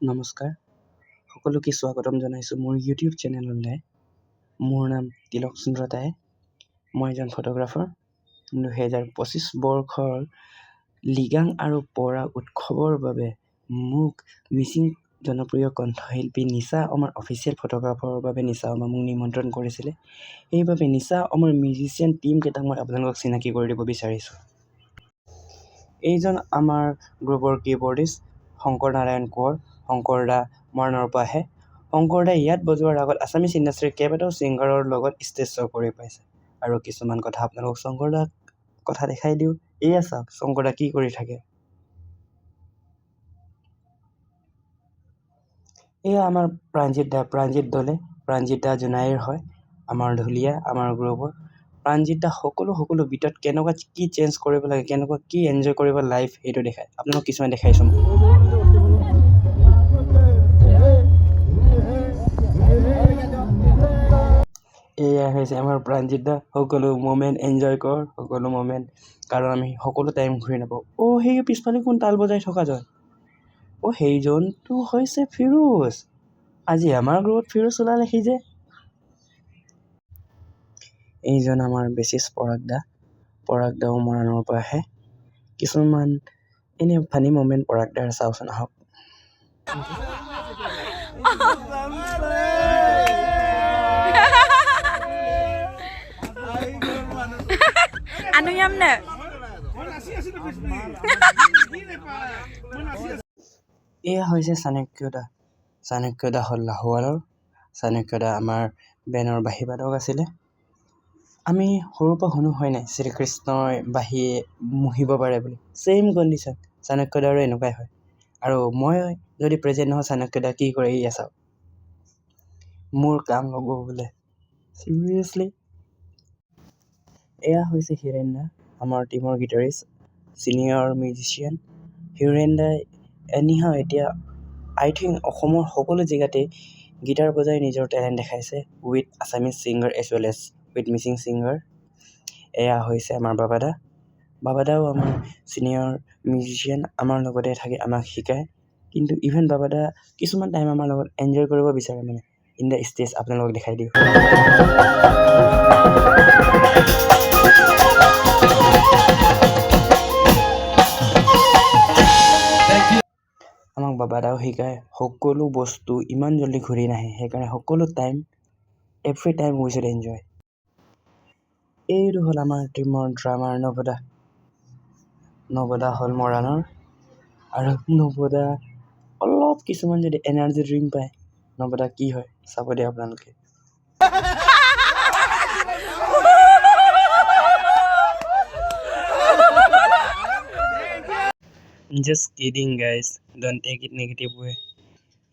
নমস্কাৰ, সকলোকে স্বাগতম জনাইছোঁ মোৰ ইউটিউব চেনেললৈ। মোৰ নাম তিলক চন্দ্ৰ টাই। মই এজন ফটোগ্ৰাফাৰ। 2025 বৰ্ষৰ লিগাং আৰু পৰাগ উৎসৱৰ বাবে মোক মিচিং জনপ্ৰিয় কণ্ঠশিল্পী নিচা অমৰ অফিচিয়েল ফটোগ্ৰাফাৰৰ বাবে নিচা অমা মোক নিমন্ত্ৰণ কৰিছিলে। সেইবাবে নিচা অমৰ মিউজিচিয়ান টীমকেইটাক মই আপোনালোকক চিনাকি কৰি দিব বিচাৰিছোঁ। এইজন আমাৰ গ্ৰুপৰ কীবৰ্ডিষ্ট শংকৰ নাৰায়ণ কোঁৱৰ। শংকৰ দা মৰাণৰ পৰা আহে। শংকৰ দাই ইয়াত বজোৱাৰ আগত আছামিছ ইণ্ডাষ্ট্ৰীৰ কেইবাটাও ছিংগাৰৰ লগত ষ্টেজ শ্ব' কৰি পাইছে। আৰু কিছুমান কথা আপোনালোকক শংকৰ দাক কথা দেখাই দিওঁ। এয়া চাওক শংকৰ দা কি কৰি থাকে। এয়া আমাৰ প্ৰাণজিৎ দলে। প্ৰাণজিৎ দা জোনাইৰ হয়, আমাৰ ঢুলীয়া, আমাৰ গ্ৰুপৰ। প্ৰাণজিৎ দা সকলো বিটত কেনেকুৱা কি চেঞ্জ কৰিব লাগে, কেনেকুৱা কি এনজয় কৰিব লাইফ, সেইটো দেখায়। আপোনালোকক কিছুমান দেখাইছোঁ মই। এয়া হৈছে আমাৰ প্ৰাণজিৎ দা। সকলো মমেণ্ট এনজয় কৰ, সকলো মমেণ্ট, কাৰণ আমি সকলো টাইম ঘূৰি নাপাওঁ। সেই পিছফালে কোন তাল বজাই থকা জন? সেইজনটো হৈছে ফিৰোজ। আজি আমাৰ গ্ৰুপত ফিৰোজ ওলালে সি যে। এইজন আমাৰ বেছিছ পৰাগ দা। পৰাগ দাও মৰাণৰ পৰা আহে। কিছুমান এনে ফানী মমেণ্ট পৰাগ দাৰ চাওঁচোন, আহক। এয়া হৈছে চাণক্য দা। চাণক্য দা হ'ল লাহোৱালৰ। চাণক্য দা আমাৰ বেনৰ বাঁহী বাদক আছিলে। আমি সৰুৰ পৰা শুনো হয় নাই, শ্ৰীকৃষ্ণই বাঁহীয়ে মুহিব পাৰে বুলি। ছেইম কণ্ডিশ্যন চাণক্য দাৰো এনেকুৱাই হয়। আৰু মই যদি প্ৰেজেণ্ট নহয়, চাণক্য দা কি কৰে এয়া চাওক। মোৰ কাম ল'ব বোলে, চিৰিয়াছলি। এয়া হৈছে হিৰেণ দা, আমাৰ টীমৰ গিটাৰিষ্ট, ছিনিয়ৰ মিউজিচিয়ান। হিৰেণ দাই এনিহাও এতিয়া আই থিংক অসমৰ সকলো জেগাতেই গিটাৰ বজাই নিজৰ টেলেণ্ট দেখাইছে, with Assamese singer as well as with Mising singer. এয়া হৈছে আমাৰ বাবা দা। বাবা দাও আমাৰ ছিনিয়ৰ মিউজিচিয়ান, আমাৰ লগতে থাকি আমাক শিকায়। কিন্তু ইভেন বাবা দা কিছুমান টাইম আমাৰ লগত এনজয় কৰিব বিচাৰে, মানে ইন দ্য ষ্টেজ। আপোনালোকক দেখাই দিওঁ। আমাক বাবা দাও শিকায়। সকলো বস্তু ইমান জল্দি ঘূৰি নাহে, সেইকাৰণে সকলো time every time we should enjoy. এইটো হ'ল আমাৰ টীমৰ ড্ৰামাৰ নৱদা। নৱদা হ'ল মৰাণৰ। আৰু নৱদা অলপ কিছুমান যদি এনাৰ্জি ড্ৰিংক পায়, নৱদা কি হয় চাব দিয়ে আপোনালোকে। Just kidding guys, don't take it negative way.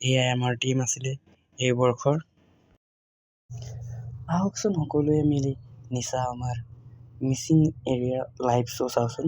এয়াই আমাৰ টীম আছিলে এই বৰ্ষৰ। আহকচোন সকলোৱে মিলি নিচা আমাৰ মিচিং এৰিয়াৰ লাইভ শ্ব' চাওঁচোন।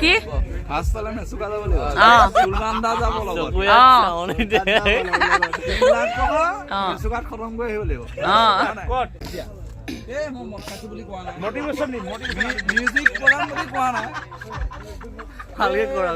কি ফাৰ্ষ্টলে মেচুকা যাব লাগিব চুলকান্দা যাব লগত মেচুকাত খতম কৰি আহিব লাগিব ক'ত এই মই মত খাইছো বুলি কোৱা নাই মটিভেশ্যন দিম মিউজিক প্ৰগ্ৰাম বুলি কোৱা নাই ভালকে কৰা